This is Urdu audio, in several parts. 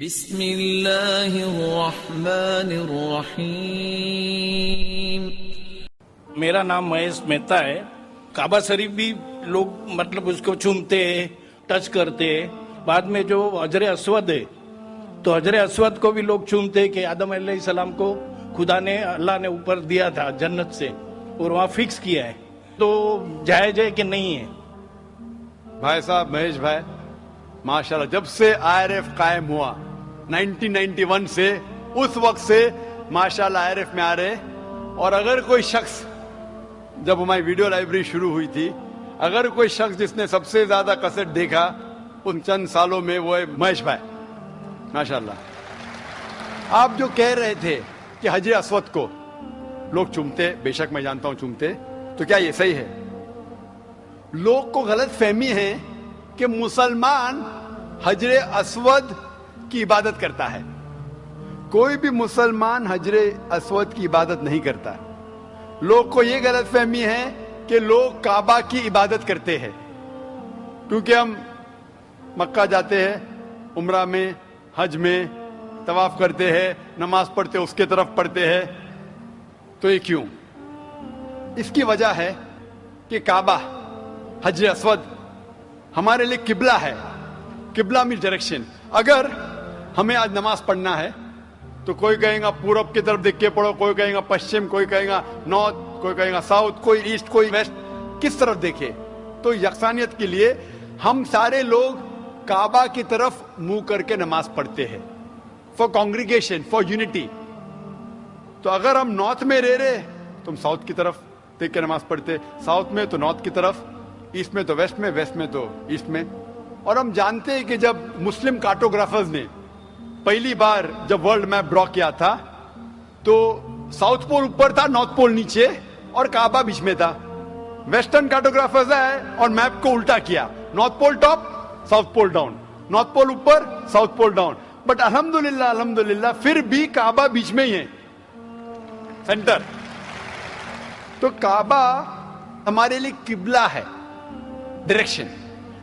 بسم اللہ الرحمن الرحیم۔ میرا نام مہیش مہتا ہے۔ کعبہ شریف بھی لوگ مطلب اس کو چومتے ہیں، ٹچ کرتے ہیں۔ بعد میں جو حجر اسود ہے تو حجر اسود کو بھی لوگ چومتے ہیں کہ آدم علیہ السلام کو خدا نے اللہ نے اوپر دیا تھا جنت سے اور وہاں فکس کیا ہے، تو جائز ہے کہ نہیں ہے؟ بھائی صاحب مہیش بھائی، ماشاءاللہ جب سے IRF قائم ہوا 1991 سے اس وقت سے ماشاءاللہ IRF میں آ رہے، اور اگر کوئی شخص، جب ہماری ویڈیو لائبریری شروع ہوئی تھی، اگر کوئی شخص جس نے سب سے زیادہ کیسٹ دیکھا ان چند سالوں میں وہ ہے مہیش بھائی ماشاءاللہ۔ آپ جو کہہ رہے تھے کہ حجر اسود کو لوگ چومتے، بے شک میں جانتا ہوں چومتے، تو کیا یہ صحیح ہے؟ لوگ کو غلط فہمی ہے کہ مسلمان حجر اسود کی عبادت کرتا ہے۔ کوئی بھی مسلمان حجر اسود کی عبادت نہیں کرتا۔ لوگ کو یہ غلط فہمی ہے کہ لوگ کعبہ کی عبادت کرتے ہیں، کیونکہ ہم مکہ جاتے ہیں، عمرہ میں، حج میں طواف کرتے ہیں، نماز پڑھتے اس کے طرف پڑھتے ہیں، تو یہ کیوں؟ اس کی وجہ ہے کہ کعبہ، حجر اسود ہمارے لیے قبلہ ہے۔ قبلہ میں ڈائریکشن۔ اگر ہمیں آج نماز پڑھنا ہے تو کوئی کہے گا پورب کی طرف دیکھ کے پڑھو، کوئی کہے گا پشچم، کوئی کہے گا نارتھ، کوئی کہے گا ساؤتھ، کوئی ایسٹ، کوئی ویسٹ، کس طرف دیکھے؟ تو یکسانیت کے لیے ہم سارے لوگ کعبہ کی طرف منہ کر کے نماز پڑھتے ہیں، فار کانگریگیشن، فار یونٹی۔ تو اگر ہم نارتھ میں رہ رہے تو ہم ساؤتھ کی طرف دیکھ کے نماز پڑھتے، ساؤتھ میں تو نارتھ کی طرف، ایسٹ میں تو ویسٹ میں، ویسٹ میں تو ایسٹ میں۔ اور ہم جانتے ہیں کہ جب مسلم کارٹوگرافرز نے پہلی بار جب ورلڈ میپ ڈرا کیا تھا تو ساؤتھ پول اوپر تھا، نارتھ پول نیچے، اور کعبہ بیچ میں تھا۔ ویسٹرن کارٹوگرافرز آئے اور میپ کو الٹا کیا، north pole top, south pole down, north pole اوپر، ساؤتھ پول ڈاؤن۔ بٹ الحمدللہ پھر بھی کعبہ بیچ میں ہی ہے، سینٹر۔ تو کعبہ ہمارے لیے قبلہ ہے، ڈائریکشن۔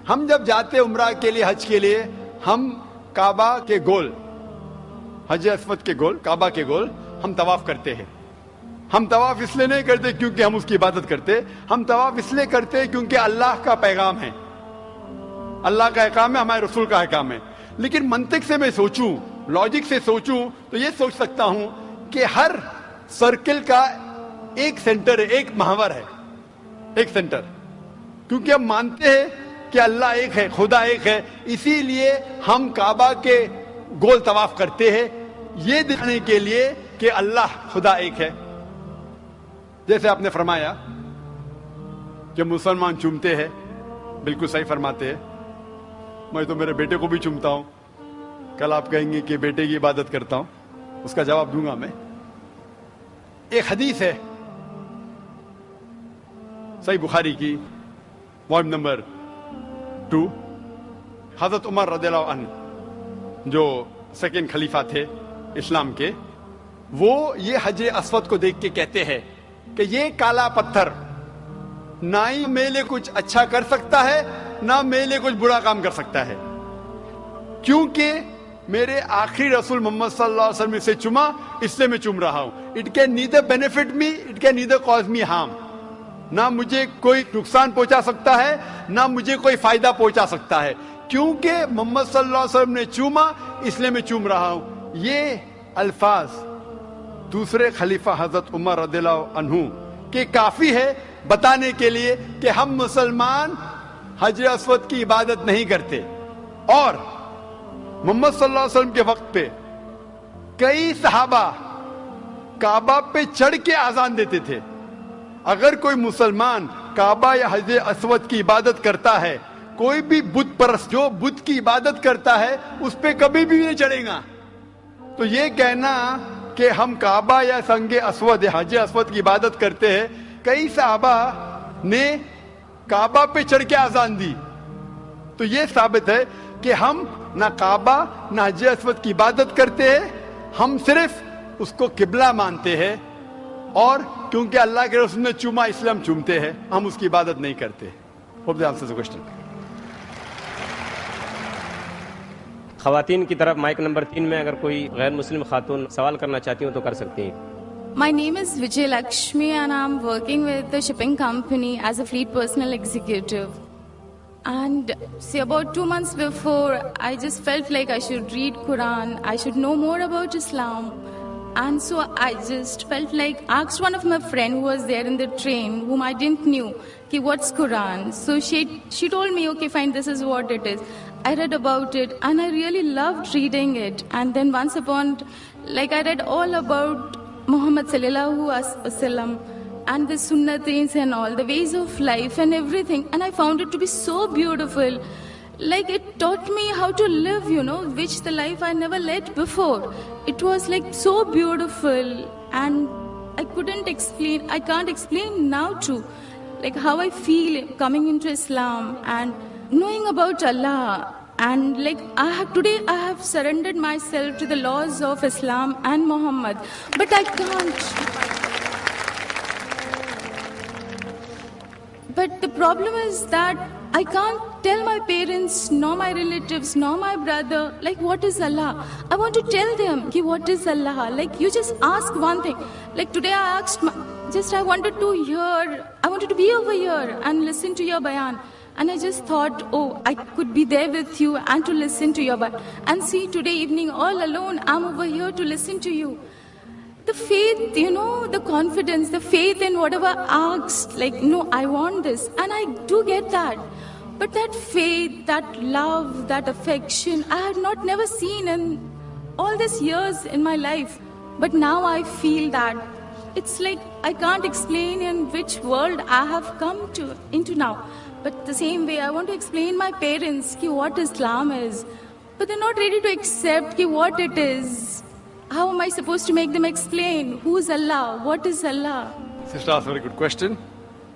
ہم جب جاتے عمرہ کے لیے، حج کے لیے، ہم کعبہ کے گول، حجر اسود کے گول، کعبہ کے گول ہم طواف کرتے ہیں۔ ہم طواف اس لیے نہیں کرتے کیونکہ ہم اس کی عبادت کرتے، ہم طواف اس لیے کرتے کیونکہ اللہ کا پیغام ہے، اللہ کا احکام ہے، ہمارے رسول کا احکام ہے۔ لیکن منطق سے میں سوچوں، لاجک سے سوچوں تو یہ سوچ سکتا ہوں کہ ہر سرکل کا ایک سینٹر ہے، ایک محور ہے، ایک سینٹر، کیونکہ ہم مانتے ہیں کہ اللہ ایک ہے، خدا ایک ہے، اسی لیے ہم کعبہ کے گول طواف کرتے ہیں، یہ دکھانے کے لیے کہ اللہ خدا ایک ہے۔ جیسے آپ نے فرمایا کہ مسلمان چومتے ہیں، بالکل صحیح فرماتے ہیں۔ میں تو میرے بیٹے کو بھی چومتا ہوں۔ کل آپ کہیں گے کہ بیٹے کی عبادت کرتا ہوں، اس کا جواب دوں گا میں۔ ایک حدیث ہے صحیح بخاری کی، والیوم نمبر 2، حضرت عمر رضی اللہ عنہ جو سیکنڈ خلیفہ تھے اسلام کے، وہ یہ حجر اسود کو دیکھ کے کہتے ہیں کہ یہ کالا پتھر نہ ہی میرے لیے کچھ اچھا کر سکتا ہے، نہ میرے لیے کچھ برا کام کر سکتا ہے، کیونکہ میرے آخری رسول محمد صلی اللہ علیہ وسلم سے چوما، اس لیے میں چوم رہا ہوں۔ It can neither benefit me, it can neither cause me harm. نہ مجھے کوئی نقصان پہنچا سکتا ہے، نہ مجھے کوئی فائدہ پہنچا سکتا ہے، کیونکہ محمد صلی اللہ علیہ وسلم نے چوما، اس لیے میں چوم رہا ہوں۔ یہ الفاظ دوسرے خلیفہ حضرت عمر رضی اللہ عنہ کے کافی ہے بتانے کے لیے کہ ہم مسلمان حجر اسود کی عبادت نہیں کرتے۔ اور محمد صلی اللہ علیہ وسلم کے وقت پہ کئی صحابہ کعبہ پہ چڑھ کے اذان دیتے تھے۔ اگر کوئی مسلمان کعبہ یا حجر اسود کی عبادت کرتا ہے، کوئی بھی بت پرست جو بت کی عبادت کرتا ہے اس پہ کبھی بھی نہیں چڑھے گا۔ تو یہ کہنا کہ ہم کعبہ یا سنگ اسود یا حجر اسود کی عبادت کرتے ہیں، کئی صحابہ نے کعبہ پہ چڑھ کے اذان دی، تو یہ ثابت ہے کہ ہم نہ کعبہ نہ حجر اسود کی عبادت کرتے ہیں، ہم صرف اس کو قبلہ مانتے ہیں، اور کیونکہ اللہ کے رسول نے چوما اس لیے ہم چومتے ہیں، ہم اس کی عبادت نہیں کرتے۔ Hope that answers the question. خواتین کی طرف مائک نمبر 3 میں اگر کوئی غیر مسلم خاتون سوال کرنا چاہتی ہوں تو کر سکتی ہیں. My name is Vijay Lakshmi and I'm working with the shipping company as a fleet personal executive. And see, about 2 months before, I just felt like I should read Quran, I should know more about Islam. And so I just felt like, asked one of my friend who was there in the train, whom I didn't knew, ki what's Quran? So she told me, okay, fine, this is what it is. I read about it and I really loved reading it. And then once upon, like I read all about Muhammad sallallahu alaihi wasallam and the sunnatis and all, the ways of life and everything. And I found it to be so beautiful. Like it taught me how to live, which the life I never led before. It was like so beautiful and I can't explain now too, like how I feel coming into Islam and knowing about Allah. And like today I have surrendered myself to the laws of Islam and Muhammad, but I can't. But the problem is that I can't tell my parents, nor my relatives, nor my brother, like what is Allah. I want to tell them, what is Allah? Like you just ask one thing. Like today I asked, I wanted to be over here and listen to your bayan. And I just thought, I could be there with you and to listen to your bayan. And see, today evening all alone, I'm over here to listen to you. The faith, the confidence, the faith in whatever I asked, like, no, I want this. And I do get that. But that faith, that love, that affection, I had never seen in all these years in my life. But now I feel that it's like I can't explain in which world I have come into now. But the same way, I want to explain my parents what Islam is. But they're not ready to accept what it is. How am I supposed to make them explain? Who is Allah? What is Allah? Sister asked a very good question.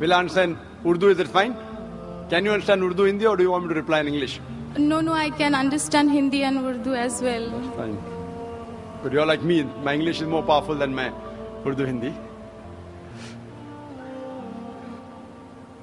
Will I understand Urdu? Is it fine? Can you understand Urdu, Hindi, or do you want me to reply in English? No, I can understand Hindi and Urdu as well. Fine. But you're like me. My English is more powerful than my Urdu, Hindi.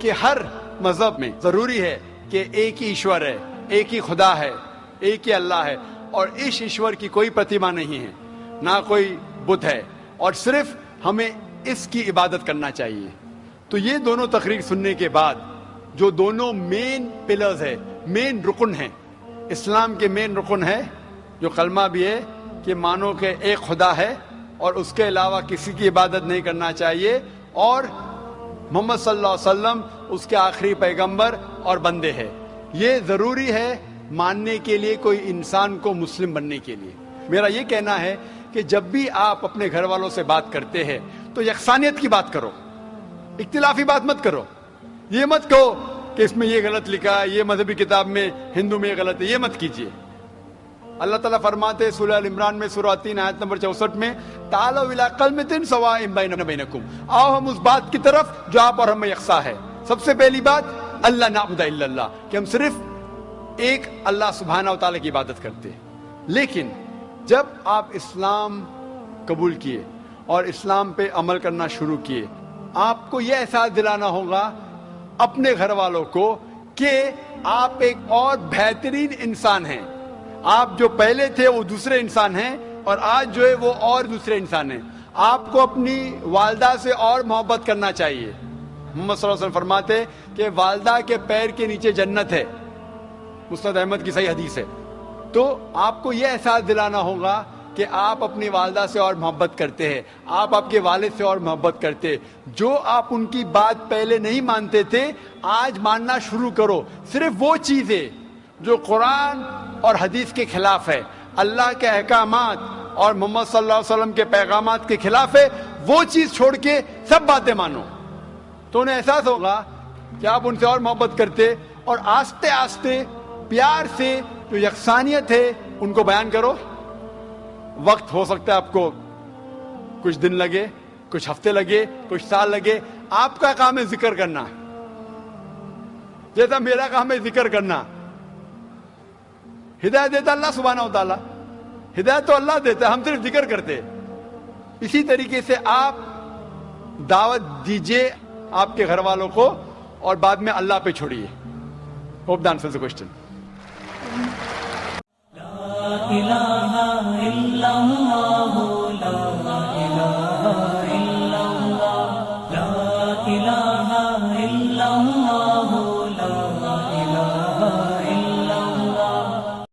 کہ ہر مذہب میں ضروری ہے کہ ایک ہی ایشور ہے، ایک ہی خدا ہے، ایک ہی اللہ ہے، اور اس ایشور کی کوئی پرتیما نہیں ہے، نہ کوئی بت ہے، اور صرف ہمیں اس کی عبادت کرنا چاہیے۔ تو یہ دونوں تقریر سننے کے بعد جو دونوں مین پلرز ہے، مین رکن ہیں، اسلام کے مین رکن ہے، جو کلمہ بھی ہے کہ مانو کہ ایک خدا ہے اور اس کے علاوہ کسی کی عبادت نہیں کرنا چاہیے، اور محمد صلی اللہ علیہ وسلم اس کے آخری پیغمبر اور بندے ہیں۔ یہ ضروری ہے ماننے کے لیے، کوئی انسان کو مسلم بننے کے لیے۔ میرا یہ کہنا ہے کہ جب بھی آپ اپنے گھر والوں سے بات کرتے ہیں تو یکسانیت کی بات کرو، اختلافی بات مت کرو۔ یہ مت کہو کہ اس میں یہ غلط لکھا ہے، یہ مذہبی کتاب میں ہندو میں یہ غلط ہے، یہ مت کیجیے۔ اللہ تعالیٰ فرماتے ہیں سورہ ال عمران میں سورہ 3 آیت نمبر 64 میں، تعالوا الی کلمۃ سواء بیننا بینکم، آؤ ہم اس بات کی طرف جو آپ اور ہم میں یکساں ہے۔ سب سے پہلی بات، اللہ نعبد الا اللہ، کہ ہم صرف ایک اللہ سبحانہ و تعالیٰ کی عبادت کرتے ہیں۔ لیکن جب آپ اسلام قبول کیے اور اسلام پہ عمل کرنا شروع کیے، آپ کو یہ احساس دلانا ہوگا اپنے گھر والوں کو کہ آپ ایک اور بہترین انسان ہیں۔ آپ جو پہلے تھے وہ دوسرے انسان ہیں، اور آج جو ہے وہ اور دوسرے انسان ہیں۔ آپ کو اپنی والدہ سے اور محبت کرنا چاہیے۔ محمد صلی اللہ علیہ وسلم فرماتے کہ والدہ کے پیر کے نیچے جنت ہے، مسند احمد کی صحیح حدیث ہے۔ تو آپ کو یہ احساس دلانا ہوگا کہ آپ اپنی والدہ سے اور محبت کرتے ہیں، آپ کے والد سے اور محبت کرتے ہیں۔ جو آپ ان کی بات پہلے نہیں مانتے تھے، آج ماننا شروع کرو۔ صرف وہ چیزیں جو قرآن اور حدیث کے خلاف ہے، اللہ کے احکامات اور محمد صلی اللہ علیہ وسلم کے پیغامات کے خلاف ہے، وہ چیز چھوڑ کے سب باتیں مانو۔ تو انہیں احساس ہوگا کہ آپ ان سے اور محبت کرتے، اور آہستہ آہستہ پیار سے جو یکسانیت ہے ان کو بیان کرو۔ وقت ہو سکتا ہے آپ کو کچھ دن لگے، کچھ ہفتے لگے، کچھ سال لگے۔ آپ کا کام ہے ذکر کرنا، جیسا میرا کام ہے ذکر کرنا۔ ہدایت دیتا اللہ سبحانہ و تعالیٰ، ہدایت تو اللہ دیتا ہے، ہم صرف ذکر کرتے۔ اسی طریقے سے آپ دعوت دیجئے آپ کے گھر والوں کو، اور بعد میں اللہ پہ چھوڑیے۔ Hope that answers the question. لا الہ الا اللہ